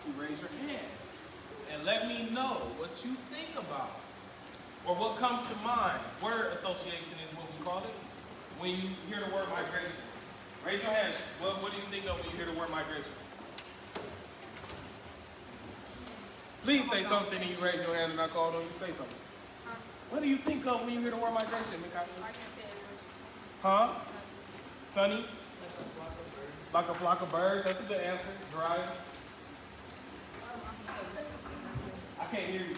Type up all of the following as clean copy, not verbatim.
you raise your hand and let me know what you think about or what comes to mind. Word association is what we call it. When you hear the word migration, raise your hand. What do you think of when you hear the word migration? Please say something and you raise your hand and I call on you. Say something. What do you think of when you hear the word migration, Mikhail? I can say it. Huh? Sunny? Like a flock of birds. That's a good answer. Dry. I can't hear you.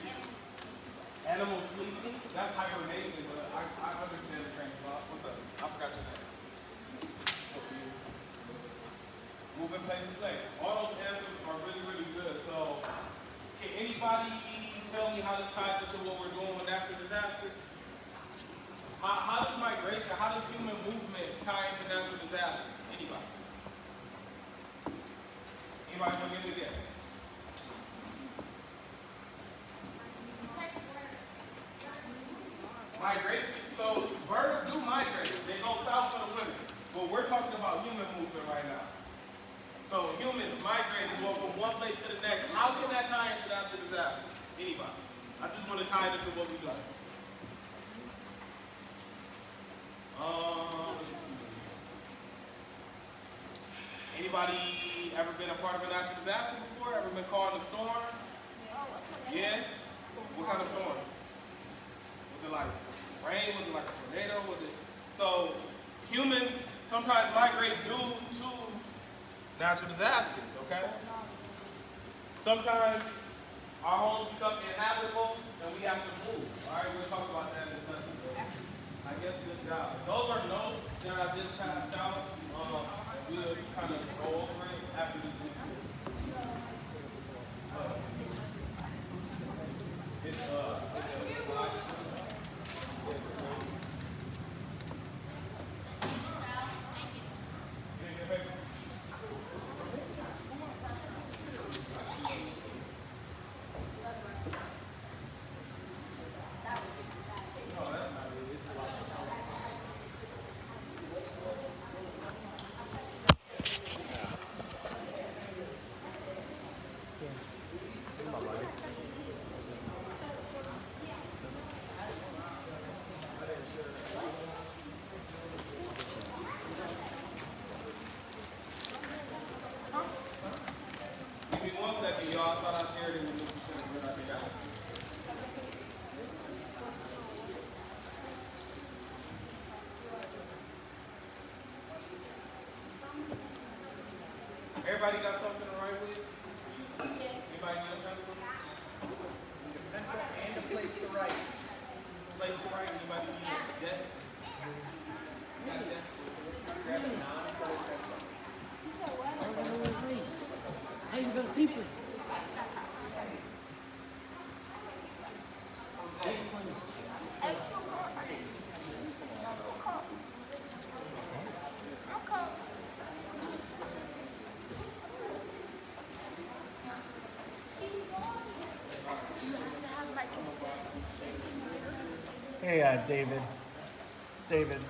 Animals sleeping? That's hibernation, but I understand the train of thought. What's up? I forgot your name. Sophia. Moving place to place. All those answers are really, really good. So, can anybody tell me how this ties into what we're doing with natural disasters? How does migration, how does human movement tie into natural disasters? Anybody? Anybody want to give me a guess? Migration. So birds do migrate. They go south for the winter. But we're talking about human movement right now. So humans migrating go from one place to the next. How can that tie into natural disasters? Anybody? I just want to tie it into what we do. Let's see. Anybody ever been a part of a natural disaster before? Ever been caught in a storm? Yeah? What kind of storm? Was it like rain? Was it like a tornado? Was it? So humans sometimes migrate due to natural disasters, okay? Sometimes our homes become inhabitable and we have to move. All right, we'll talk about that in this lesson. I guess good job. Those are notes that I just passed out. We'll kind of go over it after this video. It's a slideshow. Give me 1 second, y'all. I thought I shared it with Mr. Shannon, but I did. Everybody got something to write with? Anybody need a pencil? Pencil and a place to write. Place to write? Anybody need a desk? Got a desk? Grab a non-colored pencil. How you gonna keep it? Hey, David. David.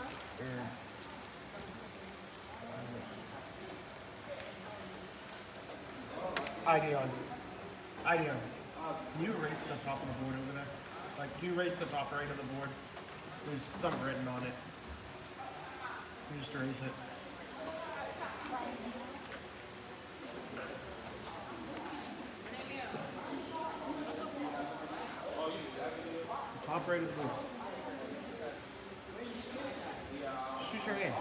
Ideon. Ideon. Can you erase the top of the board over there? Like, can you erase the top right of the board? There's something written on it. You just erase it. The top right of the board. Shoot your hand.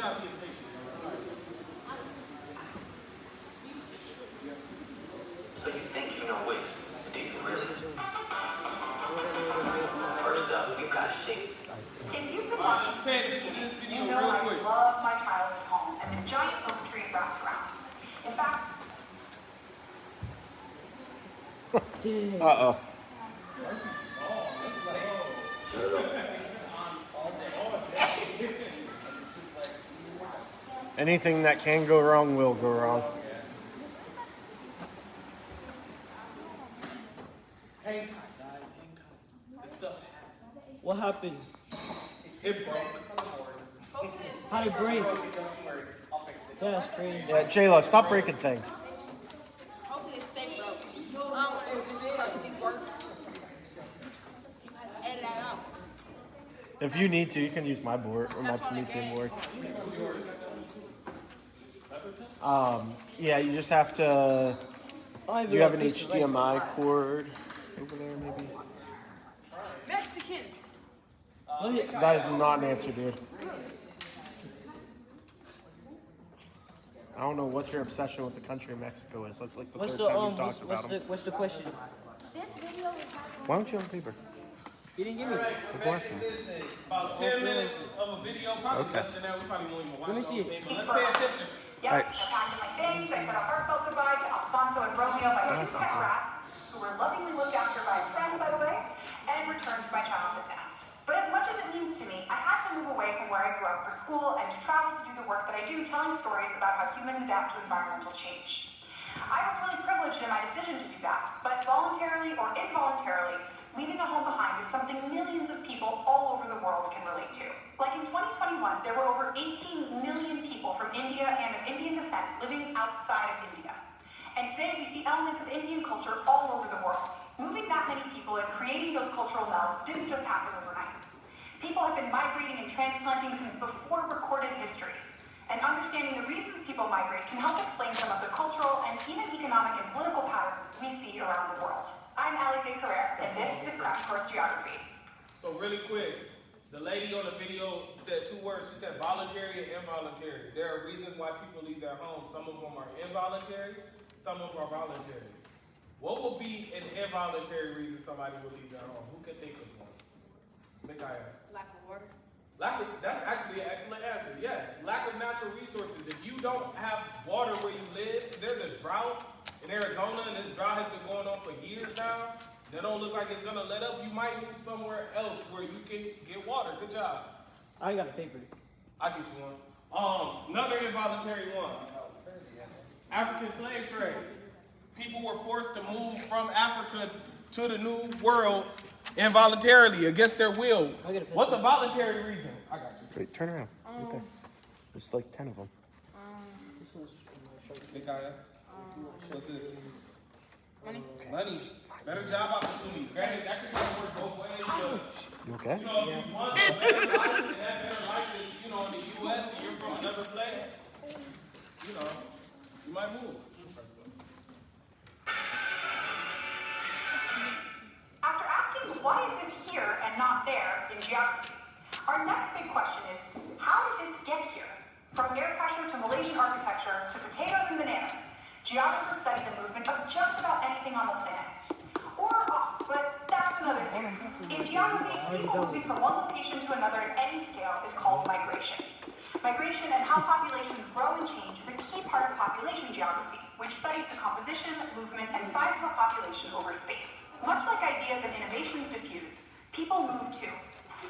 job being patient. So you think you know Wix? Do you really? First up, we've got Shape. If you've been Alright, watching, let's pay attention to this you video know real I quick. love my childhood home and the giant oak tree it wraps around. In fact, Dang. Uh-oh. Anything that can go wrong will go wrong. Hang tight, guys. Hang tight. This stuff happens. What happened? It broke. How did it break? Don't worry, I'll fix it. That's crazy. Yeah, Jayla, stop breaking things. Hopefully it's fake, bro. I don't want it just custody work. You gotta edit that out. If you need to, you can use my board or my That's on the Promethean game. board. Yeah, you just have to. I Do you have an piece of right- HDMI cord over there, maybe? Mexicans. Oh, yeah. That is not an answer, dude. I don't know what your obsession with the country of Mexico is. That's like the What's third the time you've talked what's about the them. what's the question? This video is not Why don't you have paper? You didn't give me. Alright, we're back in business. About 10 minutes of a video, probably less than that. We probably won't even watch Let me the see whole it. thing, but let's pay attention. yep, Right. I packed up my things. I said a heartfelt goodbye to Alfonso and Romeo, my two pet rats, who were lovingly looked after by a friend, by the way, and returned to my childhood nest. But as much as it means to me, I had to move away from where I grew up for school and to travel to do the work that I do, telling stories about how humans adapt to environmental change. I was really privileged in my decision to do that, but voluntarily or involuntarily, leaving a home behind is something millions of people all over the world can relate to. Like in 2021, there were over 18 million people from India and of Indian descent living outside of India. And today we see elements of Indian culture all over the world. Moving that many people and creating those cultural melds didn't just happen overnight. People have been migrating and transplanting since before recorded history. And understanding the reasons people migrate can help explain some of the cultural and even economic and political patterns we see around the world. I'm Alize Carrere, and this is Crash Course Geography. So really quick, the lady on the video said 2 words. She said voluntary and involuntary. There are reasons why people leave their homes. Some of them are involuntary, some of them are voluntary. What would be an involuntary reason somebody would leave their home? Who can think of one? Mikhail. lack of water. That's actually an excellent answer. Yes, lack of natural resources. If you don't have water where you live, there's a drought in Arizona, and this drought has been going on for years now. That don't look like it's gonna let up. You might move somewhere else where you can get water. Good job. I got a paper. I get you one. Another involuntary one. African slave trade. People were forced to move from Africa to the New World involuntarily, against their will. I get a picture. What's a voluntary reason? I got you. Wait, turn around. Right there. There's like 10 of them. This one's Mikhail, what's this? Money. Money. Better job opportunity. Granted, that could work both ways. But, You okay? you know, if you want a better life, and that better life is, you know, in the U.S. and you're from another place, you know, you might move. After asking why is this here and not there in geography, our next big question is, how did this get here? From air pressure to Malaysian architecture to potatoes and bananas, geographers study the movement of just about anything on the planet. Or off, but that's another series. In geography, people moving from one location to another at any scale is called migration. Migration and how populations grow and change is a key part of population geography, which studies the composition, movement, and size of a population over space. Much like ideas and innovations diffuse, people move too.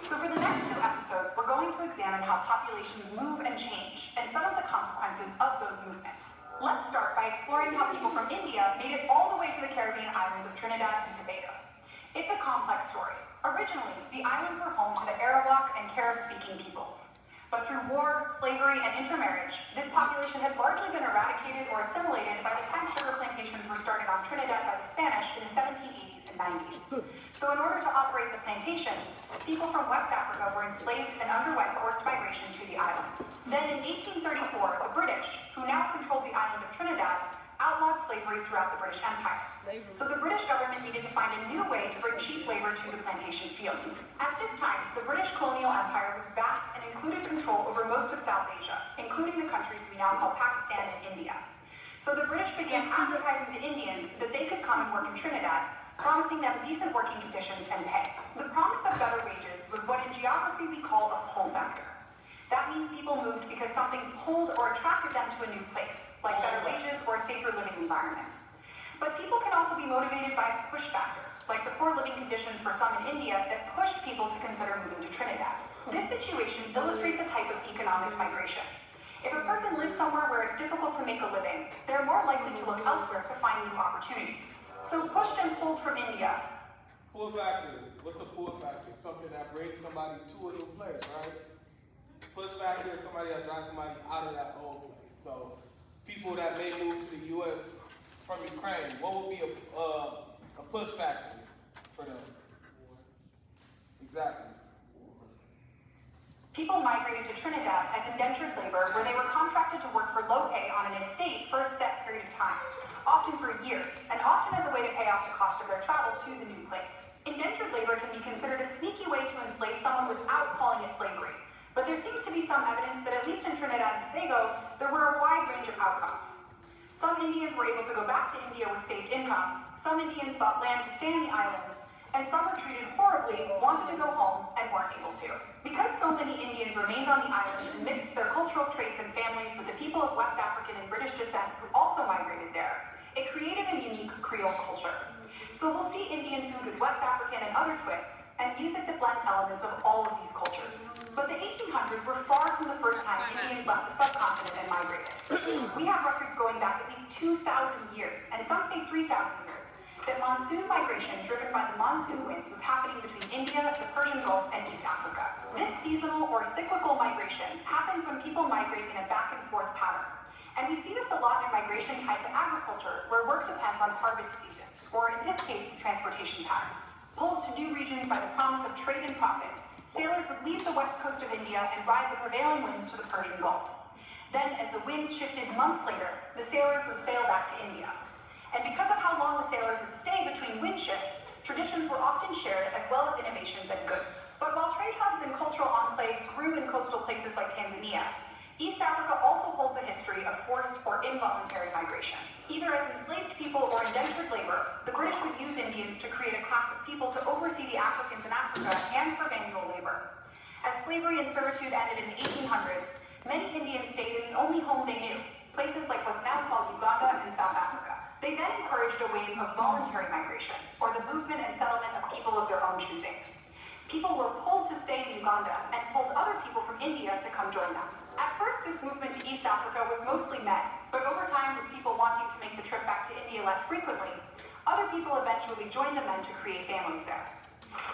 So for the next 2 episodes, we're going to examine how populations move and change, and some of the consequences of those movements. Let's start by exploring how people from India made it all the way to the Caribbean islands of Trinidad and Tobago. It's a complex story. Originally, the islands were home to the Arawak and Carib-speaking peoples. But through war, slavery, and intermarriage, this population had largely been eradicated or assimilated by the time sugar plantations were started on Trinidad by the Spanish in the 1780s and 90s. So in order to operate the plantations, people from West Africa were enslaved and underwent forced migration to the islands. Then in 1834, the British, who now controlled the island of Trinidad, outlawed slavery throughout the British Empire. So the British government needed to find a new way to bring cheap labor to the plantation fields. At this time, the British colonial empire was vast and included control over most of South Asia, including the countries we now call Pakistan and India. So the British began advertising to Indians that they could come and work in Trinidad, promising them decent working conditions and pay. The promise of better wages was what in geography we call a pull factor. That means people moved because something pulled or attracted them to a new place, like better wages or a safer living environment. But people can also be motivated by a push factor, like the poor living conditions for some in India that pushed people to consider moving to Trinidad. This situation illustrates a type of economic migration. If a person lives somewhere where it's difficult to make a living, they're more likely to look elsewhere to find new opportunities. So pushed and pulled from India. Pull factor. What's a pull factor? Something that brings somebody to a new place, right? Push factor is somebody that drives somebody out of that old place. So people that may move to the U.S. from Ukraine, what would be a push factor for them? Exactly. People migrated to Trinidad as indentured labor, where they were contracted to work for low pay on an estate for a set period of time, often for years, and often as a way to pay off the cost of their travel to the new place. Indentured labor can be considered a sneaky way to enslave someone without calling it slavery. But there seems to be some evidence that at least in Trinidad and Tobago, there were a wide range of outcomes. Some Indians were able to go back to India with saved income, some Indians bought land to stay in the islands, and some were treated horribly, wanted to go home, and weren't able to. Because so many Indians remained on the islands and mixed their cultural traits and families with the people of West African and British descent who also migrated there, it created a unique Creole culture. So we'll see Indian food with West African and other twists, and music that blends elements of all of these cultures. But the 1800s were far from the first time Indians left the subcontinent and migrated. We have records going back at least 2,000 years, and some say 3,000 years, that monsoon migration driven by the monsoon winds was happening between India, the Persian Gulf, and East Africa. This seasonal or cyclical migration happens when people migrate in a back and forth pattern. And we see this a lot in migration tied to agriculture, where work depends on harvest seasons, or in this case, transportation patterns. Pulled to new regions by the promise of trade and profit, sailors would leave the west coast of India and ride the prevailing winds to the Persian Gulf. Then, as the winds shifted months later, the sailors would sail back to India. And because of how long the sailors would stay between wind shifts, traditions were often shared as well as innovations and goods. But while trade hubs and cultural enclaves grew in coastal places like Tanzania, East Africa also holds a history of forced or involuntary migration. Either as enslaved people or indentured labor, the British would use Indians to create a class of people to oversee the Africans in Africa and for manual labor. As slavery and servitude ended in the 1800s, many Indians stayed in the only home they knew, places like what's now called Uganda and South Africa. They then encouraged a wave of voluntary migration, or the movement and settlement of people of their own choosing. People were pulled to stay in Uganda and pulled other people from India to come join them. At first, this movement to East Africa was mostly men, but over time, with people wanting to make the trip back to India less frequently, other people eventually joined the men to create families there.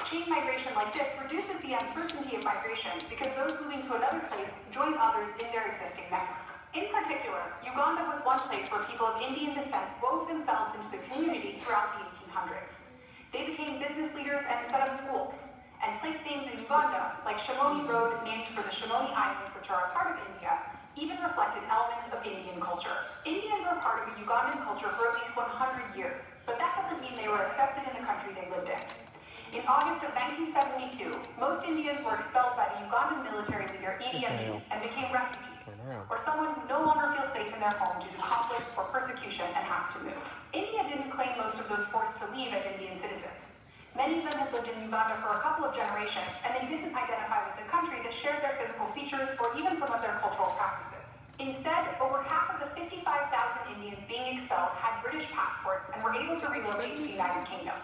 Chain migration like this reduces the uncertainty of migration because those moving to another place join others in their existing network. In particular, Uganda was one place where people of Indian descent wove themselves into the community throughout the 1800s. They became business leaders and set up schools, and place names in Uganda, like Shimoni Road, named for the Shimoni Islands, which are a part of India, even reflected elements of Indian culture. Indians were part of the Ugandan culture for at least 100 years, but that doesn't mean they were accepted in the country they lived in. In August of 1972, most Indians were expelled by the Ugandan military leader Idi Amin and became refugees, or someone who no longer feels safe in their home due to conflict or persecution and has to move. India didn't claim most of those forced to leave as Indian citizens. Many of them had lived in Uganda for a couple of generations, and they didn't identify with the country that shared their physical features or even some of their cultural practices. Instead, over half of the 55,000 Indians being expelled had British passports and were able to relocate to the United Kingdom.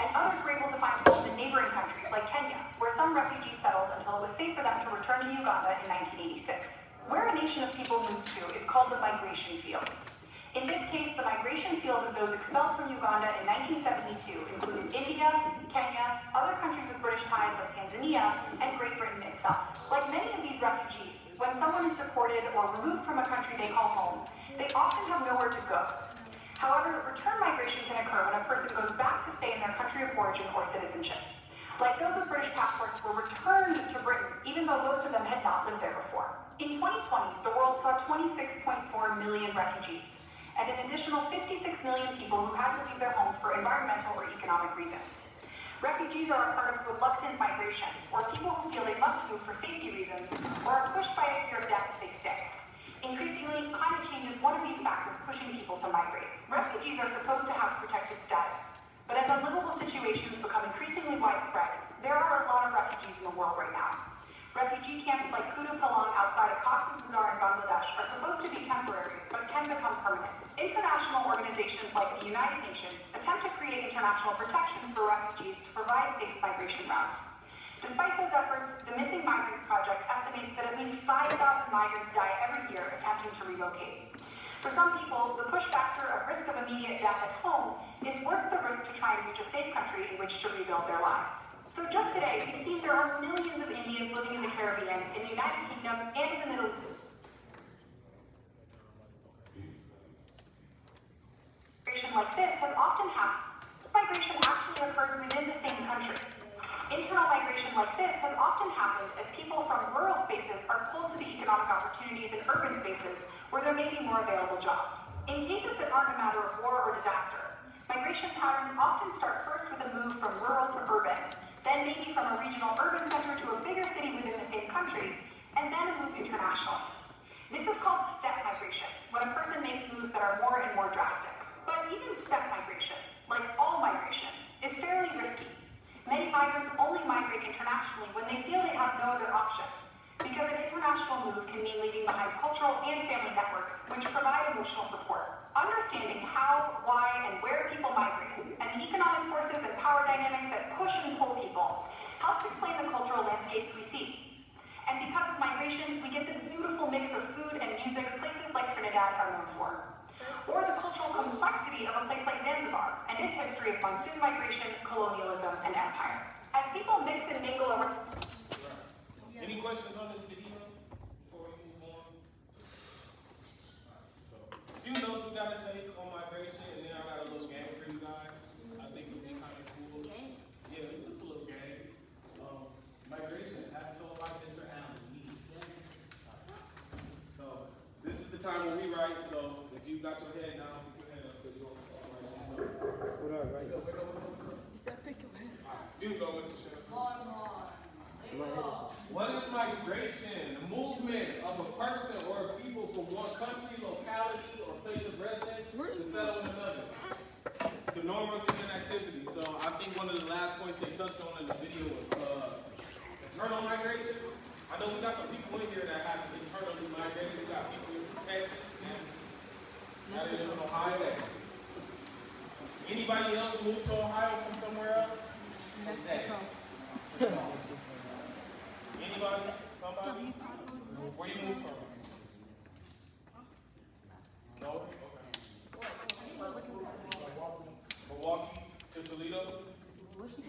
And others were able to find homes in neighboring countries like Kenya, where some refugees settled until it was safe for them to return to Uganda in 1986. Where a nation of people moves to is called the migration field. In this case, the migration field of those expelled from Uganda in 1972 included India, Kenya, other countries with British ties like Tanzania, and Great Britain itself. Like many of these refugees, when someone is deported or removed from a country they call home, they often have nowhere to go. However, return migration can occur when a person goes back to stay in their country of origin or citizenship. Like those with British passports were returned to Britain, even though most of them had not lived there before. In 2020, the world saw 26.4 million refugees, and an additional 56 million people who had to leave their homes for environmental or economic reasons. Refugees are a part of reluctant migration, or people who feel they must move for safety reasons, or are pushed by a fear of death if they stay. Increasingly, climate change is one of these factors pushing people to migrate. Refugees are supposed to have protected status, but as unlivable situations become increasingly widespread, there are a lot of refugees in the world right now. Refugee camps like Kudu Palang outside of Cox's Bazar in Bangladesh are supposed to be temporary, but can become permanent. International organizations like the United Nations attempt to create international protections for refugees to provide safe migration routes. Despite those efforts, the Missing Migrants Project estimates that at least 5,000 migrants die every year attempting to relocate. For some people, the push factor of risk of immediate death at home is worth the risk to try and reach a safe country in which to rebuild their lives. So just today, we've seen there are millions of Indians living in the Caribbean, in the United Kingdom, and in the Middle East. Migration like this has often happened. This migration actually occurs within the same country. Internal migration like this has often happened as people from rural spaces are pulled to the economic opportunities in urban spaces where there may be more available jobs. In cases that aren't a matter of war or disaster, migration patterns often start first with a move from rural to urban, then maybe from a regional urban center to a bigger city within the same country, and then a move internationally. This is called step migration, when a person makes moves that are more and more drastic. But even step migration, like all migration, is fairly risky. Many migrants only migrate internationally when they feel they have no other option, because an international move can mean leaving behind cultural and family networks, which provide emotional support. Understanding how, why, and where people migrate, and the economic forces and power dynamics that push and pull people, helps explain the cultural landscapes we see. And because of migration, we get the beautiful mix of food and music places like Trinidad are known for. Or the cultural complexity of a place like Zanzibar, and its history of monsoon migration, colonialism, and empire. As people mix and mingle around... Any questions on this video before we move on? So, a few notes we gotta take on migration, and then I got a little game for you guys. I think it'll be kind of cool. Yeah, it's just a little game. Migration, as told by Mr. Allen. So, this is the time when we write, so if you got your head down, put your head up, because you're going to write these notes. What do I write? You said pick your head. You can go, Mr. Sheriff. My head is What is migration? The movement of a person or a people from one country, locality, or place of residence to settle in another. It's a normal human activity. So I think one of the last points they touched on in the video was internal migration. I know we got some people in here that have internally migrated. We got people from Texas and that live in Ohio. Anybody else moved to Ohio from somewhere else? Mexico. Anybody? Somebody? Where you moved from? No? Okay. Milwaukee to Toledo?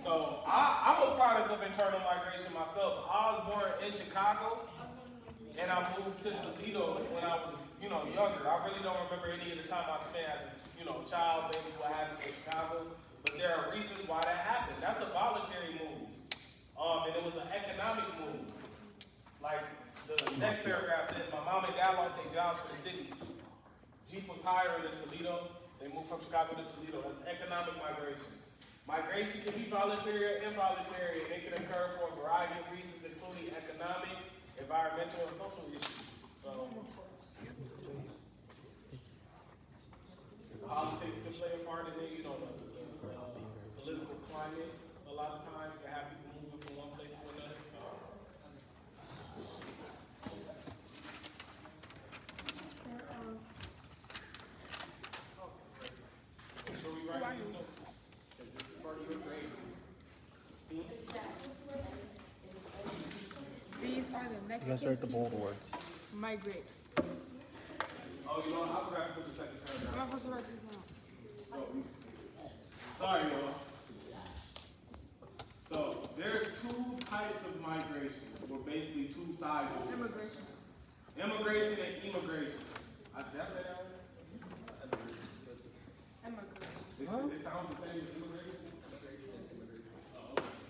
So I'm a product of internal migration myself. I was born in Chicago and I moved to Toledo when I was, younger. I really don't remember any of the time I spent as a, child, maybe what happened in Chicago. But there are reasons why that happened. That's a voluntary move. And it was an economic move. Like the next paragraph says, my mom and dad lost their jobs for the city. Jeep was higher in Toledo. They moved from Chicago to Toledo. That's economic migration. Migration can be voluntary or involuntary, and it can occur for a variety of reasons, including economic, environmental, and social issues. So, politics can play a part in it. The political climate, a lot of times, can have people moving from one place to another. So. Should we write these notes? Because this is part of your grade. These are the Mexican Let's write the bold people words. migrate. Oh, I forgot to put the second paragraph. I'm not supposed to write these down. Sorry, y'all. So, there's two types of migration, or basically two sides of it. Immigration. Immigration and immigration. Did I say that right? Immigration. It sounds the same as immigration?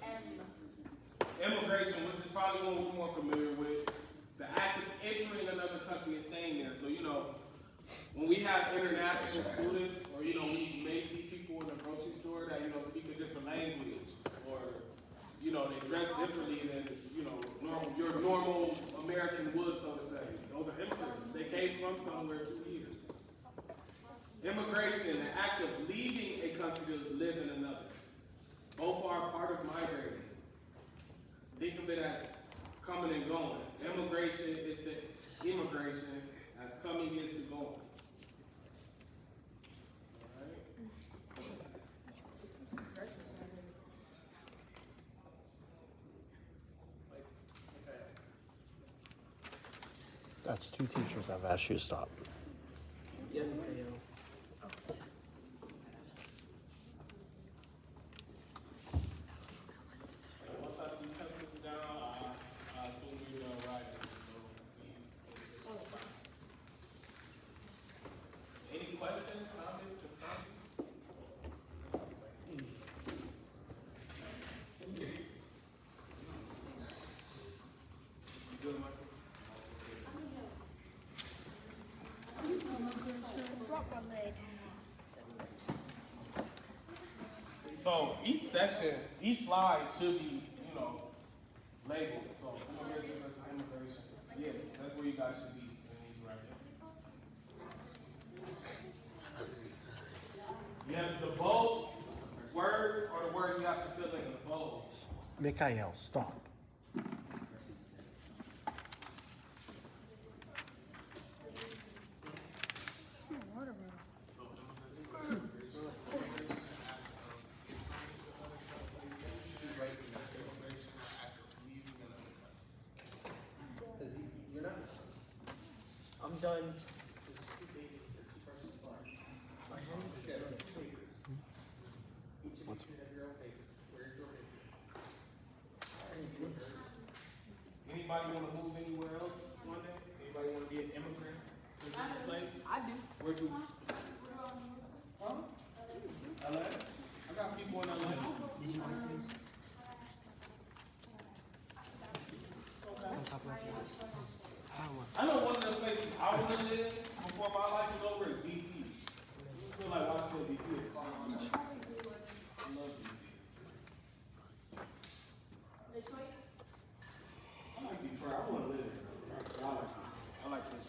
And Immigration, which is probably one we're more familiar with. The act of entering another country and staying there. So, when we have international students, or we may see people in the grocery store that speak a different language, or they dress differently than your normal American would, so to say. Those are immigrants. They came from somewhere to here. Immigration, the act of leaving a country to live in another. Both are part of migrating. Think of it as coming and going. Immigration is the immigration, as coming is the going. That's 2 teachers I've asked you to stop. Yeah. Once I see pencils down, I assume we're done writing. Any questions, comments, concerns? You good, Michael? So each slide should be, labeled. So immigration versus immigration. Yeah, that's where you guys should be. Right there. You have the bold words or the words you have to fill in the bold. Mikhail, stop. You're not. I'm done. Anybody want to move anywhere else one day? Anybody want to be an immigrant to a different place? I do. Where'd you? Huh? LA? I got people in LA. I know one of the places I want to live before my life is over is DC. I feel like Washington DC is far. I love DC. Detroit? I like Detroit. I want to live there. I like this.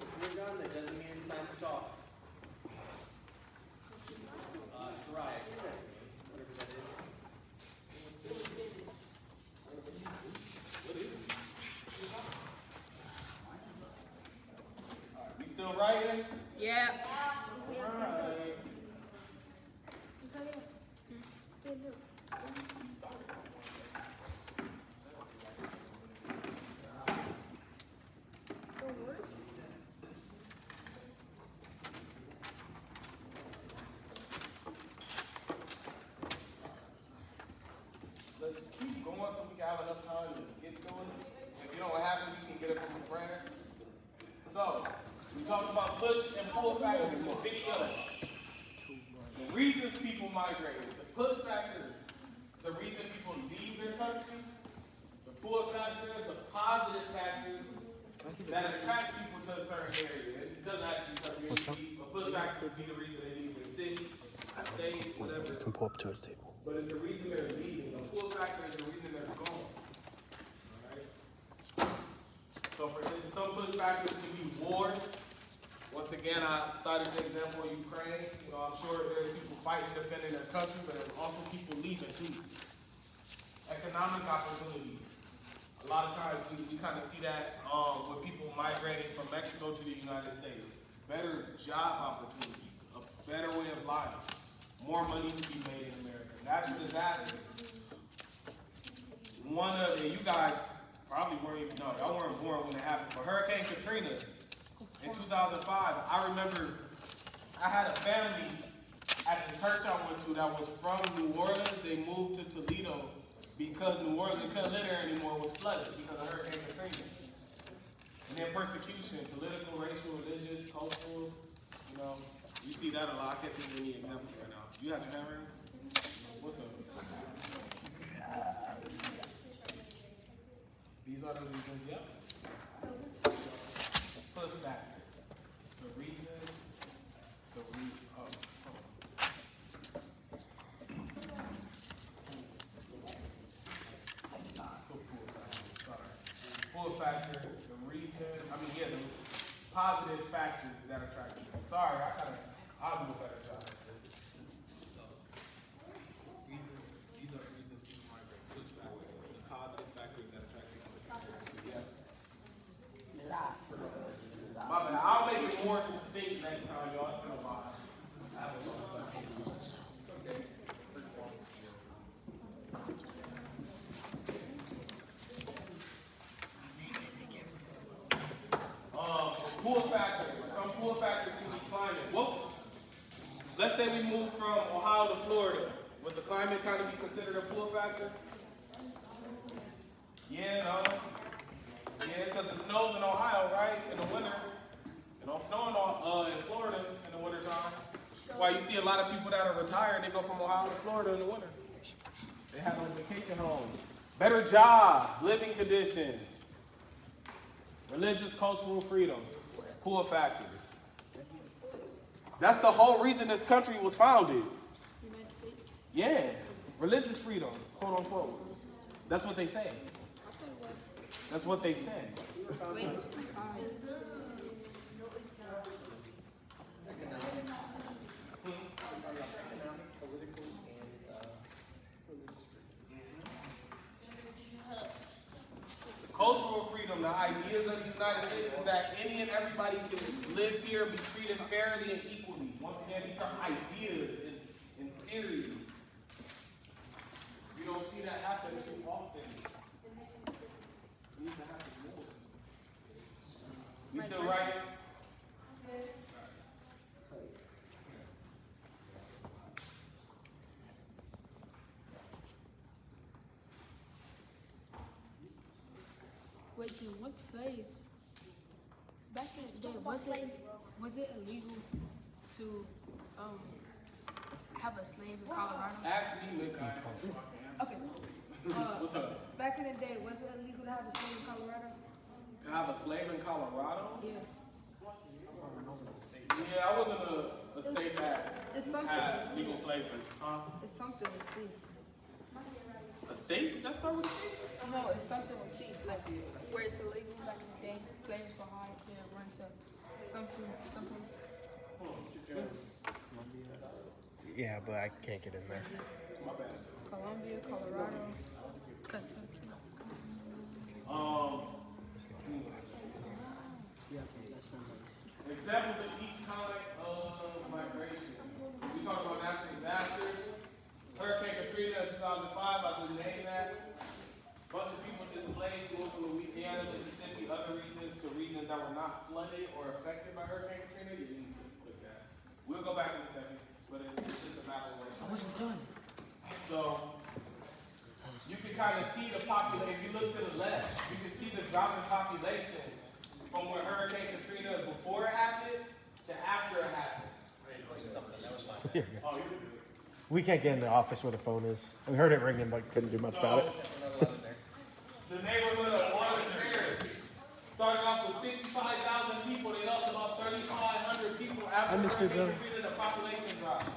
If you're done, that doesn't mean it's time to talk. Try it. Whatever that is. We still writing? Yeah. Alright. Let's keep going so we can have enough time to get going. If you don't have it, you can get it from a friend. So, we talked about push and pull factors in the video. The reasons people migrate. The push factor is the reason people leave their countries. The pull factor is the positive factors that attract people to a certain area. It doesn't have to be something you see. A push factor would be the reason they leave the city, a state, whatever. You can pull up to his table. But it's the reason they're leaving. The pull factor is the reason they're going. Alright? So for instance, some push factors can be war. Once again, I cited the example of Ukraine. I'm sure there's people fighting, defending their country, but there's also people leaving too. Economic opportunity. A lot of times we kind of see that with people migrating from Mexico to the United States. Better job opportunities, a better way of life, more money to be made in America. That's what disasters. You guys probably weren't even, no, y'all weren't born when it happened, but Hurricane Katrina in 2005, I remember I had a family at the church I went to that was from New Orleans. They moved to Toledo because New Orleans, they couldn't live there anymore, was flooded because of Hurricane Katrina. And then persecution, political, racial, religious, cultural, you see that a lot. I can't think of any examples right now. You had your hand raised? What's up? These are the reasons, yep. Push back. The reason, Pull factor, the reason, the positive factors that attract people. Sorry, I'll do a better job at this. These are the reasons people migrate. Push factor, the positive factors that attract people. Yeah. My bad. I'll make it more succinct next time, y'all. It's been a while. I have a lot of pull factors. Some pull factors can be climate. Well, let's say we move from Ohio to Florida. Would the climate kind of be considered a pull factor? Yeah, no. Yeah, because it snows in Ohio, right? In the winter. It don't snow in Florida in the winter time. That's why you see a lot of people that are retired, they go from Ohio to Florida in the winter. They have those vacation homes. Better jobs, living conditions, religious, cultural freedom. Pull factors. That's the whole reason this country was founded. United States. Yeah, religious freedom, quote unquote. That's what they say. That's what they say. Slaves. Cultural freedom, the ideas of the United States is that any and everybody can live here, be treated fairly and equally. Once again, these are ideas and theories. You don't see that happen too often. It needs to happen more. You still writing? Wait, dude, what slaves? Back in the day, was it illegal to have a slave in Colorado? Ask me, Mick. Okay. What's up? Back in the day, was it illegal to have a slave in Colorado? To have a slave in Colorado? Yeah. Yeah, I wasn't a state that It's something had to legal see. slavery. Huh? It's something to see. A state? That start with a C? No, it's something to see. Like where it's illegal back in the day, slaves were hired to run to something. Yeah, but I can't get in there. My bad. Colombia, Colorado, Kentucky. Examples of each kind of migration. We talked about natural disasters. Hurricane Katrina in 2005, I just named that. Bunch of people displaced, moved from Louisiana, Mississippi, other regions to regions that were not flooded or affected by Hurricane Katrina. You need to click that. We'll go back in a second, but it's just a map of where I wasn't done. So you can kind of see the population. If you look to the left, you can see the drop in population from where Hurricane Katrina before it happened to after it happened. Oh, you're good. We can't get in the office where the phone is. We heard it ringing, but couldn't do much about it. The neighborhood of Orleans Parish started off with 65,000 people. They lost about 3,500 people after Hurricane Katrina. The population dropped.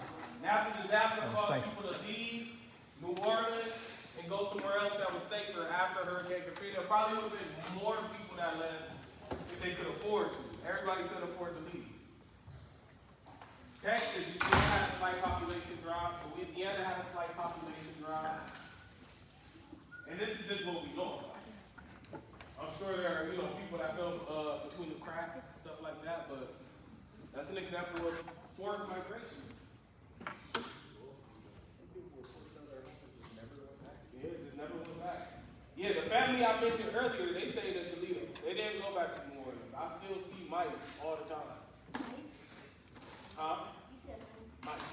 Natural disaster caused people to leave New Orleans and go somewhere else that was safer after Hurricane Katrina. Probably would have been more people that left if they could afford to. Everybody could afford to leave. Texas, you still had a slight population drop. Louisiana had a slight population drop. And this is just what we know. I'm sure there are, people that fell between the cracks and stuff like that, but that's an example of forced migration. Yeah, it just never went back. Yeah, the family I mentioned earlier, they stayed in Toledo. They didn't go back to New Orleans. I still see Mike all the time. Huh?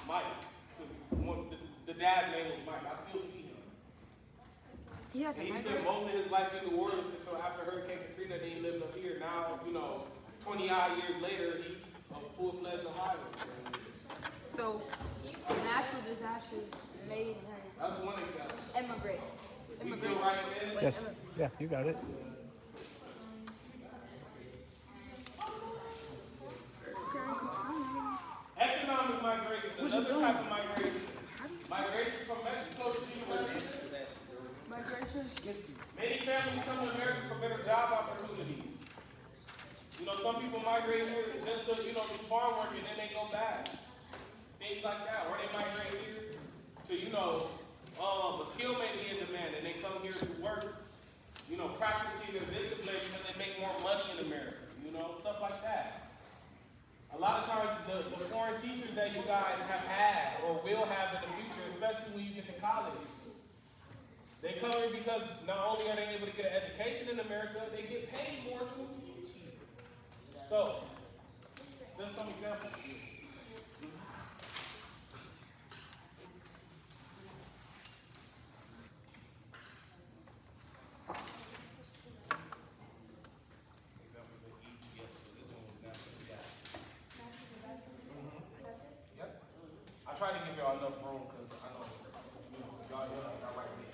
Mike. The dad's name was Mike. I still see him. Yeah, And he spent most of his life in New Orleans until after Hurricane Katrina. Then he lived up here. Now, 20-odd years later, he's a full-fledged Ohio. So natural disasters made That's one example. immigrate. You still writing this? Yes. Yeah, you got it. Economic migration, another type of migration. Migration from Mexico to the United States. Migration. Many families come to America for better job opportunities. You know, some people migrate here just to, do farm work and then they go back. Things like that. Or they migrate here to, a skill may be in demand and they come here to work, practicing their discipline because they make more money in America. Stuff like that. A lot of times the foreign teachers that you guys have had or will have in the future, especially when you get to college, they come here because not only are they able to get an education in America, they get paid more to teach. So, just some examples. Examples of EGS. So this one was natural gas. Yep. I try to give y'all enough room because I know, y'all right there.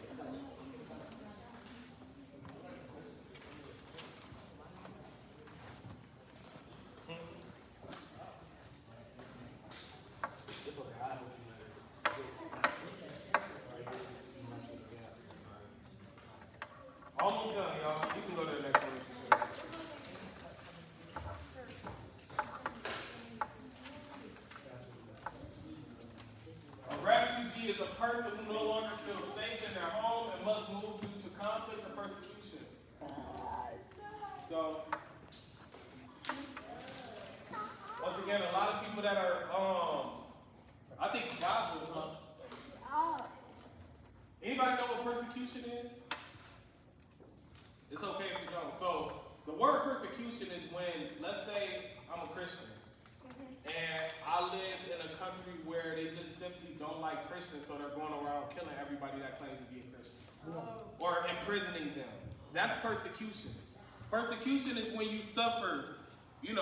Almost done, y'all. You can go to the next one. A refugee is a person who no longer feels safe in their home and must move due to conflict or persecution. So, once again, a lot of people that are, I think Gaza, anybody know what persecution is? It's okay if you don't. So, the word persecution is when, let's say I'm a Christian, and I live in a country where they just simply don't like Christians, so they're going around killing everybody that claims to be a Christian. Or imprisoning them. That's persecution. Persecution is when you suffer, you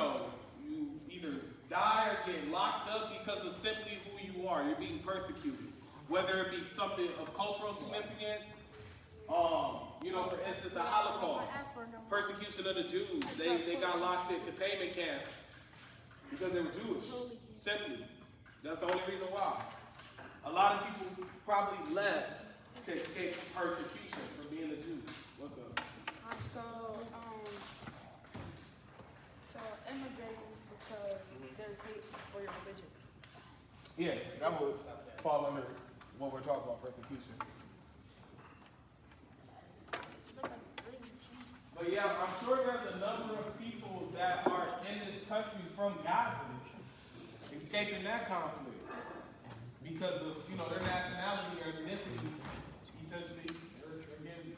either die or get locked up because of simply who you are. You're being persecuted. Whether it be something of cultural significance, for instance, the Holocaust, persecution of the Jews. They got locked in containment camps because they were Jewish. Simply. That's the only reason why. A lot of people probably left to escape persecution from being a Jew. What's up? So immigrating because there's hate for your religion. Yeah, that would fall under what we're talking about, persecution. But yeah, I'm sure there's a number of people that are in this country from Gaza escaping that conflict because of, their nationality or ethnicity. Essentially, they're getting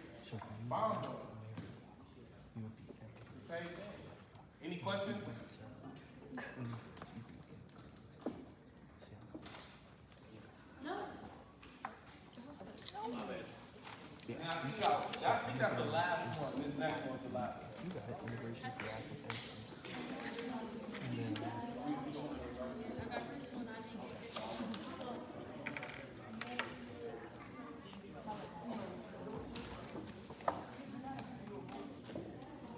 bombed on. It's the same thing. Any questions? And I think that's the last one. This next one's the last one. You got it. Immigration's the application.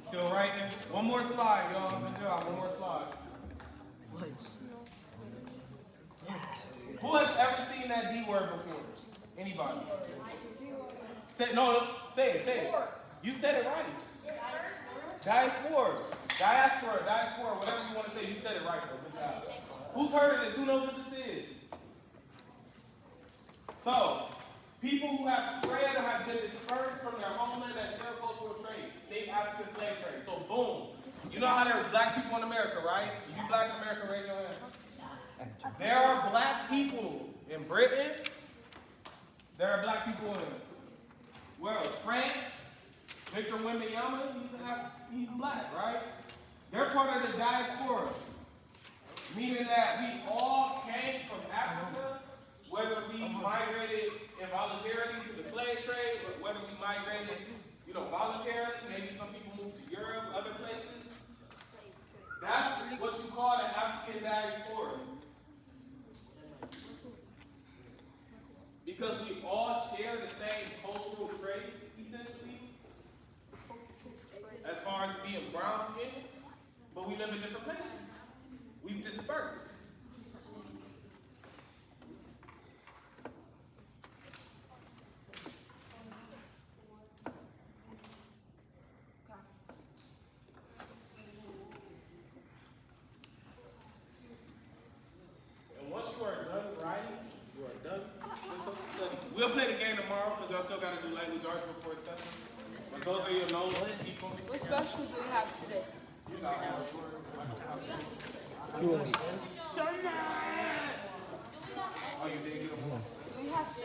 Still writing. One more slide, y'all. Good job. One more slide. Who has ever seen that D word before? Anybody? Say it. You said it right. Diaspora, whatever you want to say, you said it right though. Good job. Who's heard of this? Who knows what this is? So, people who have spread or have been dispersed from their homeland that share cultural traits. State African slave trade. So boom. You know how there's black people in America, right? If you black in America, raise your hand. There are black people in Britain. There are black people in France. Victor Wembanyama, he's black, right? They're part of the diaspora, meaning that we all came from Africa, whether we migrated involuntarily to the slave trade, or whether we migrated, voluntarily. Maybe some people moved to Europe, other places. That's what you call the African diaspora. Because we all share the same cultural traits, essentially, as far as being brown skinned, but we live in different places. We've dispersed. And once you are done writing, you are done with social studies. We'll play the game tomorrow because y'all still got to do language arts before sessions. But those are your notes. People. What specials do we have today? Oh, you did get them. Do we have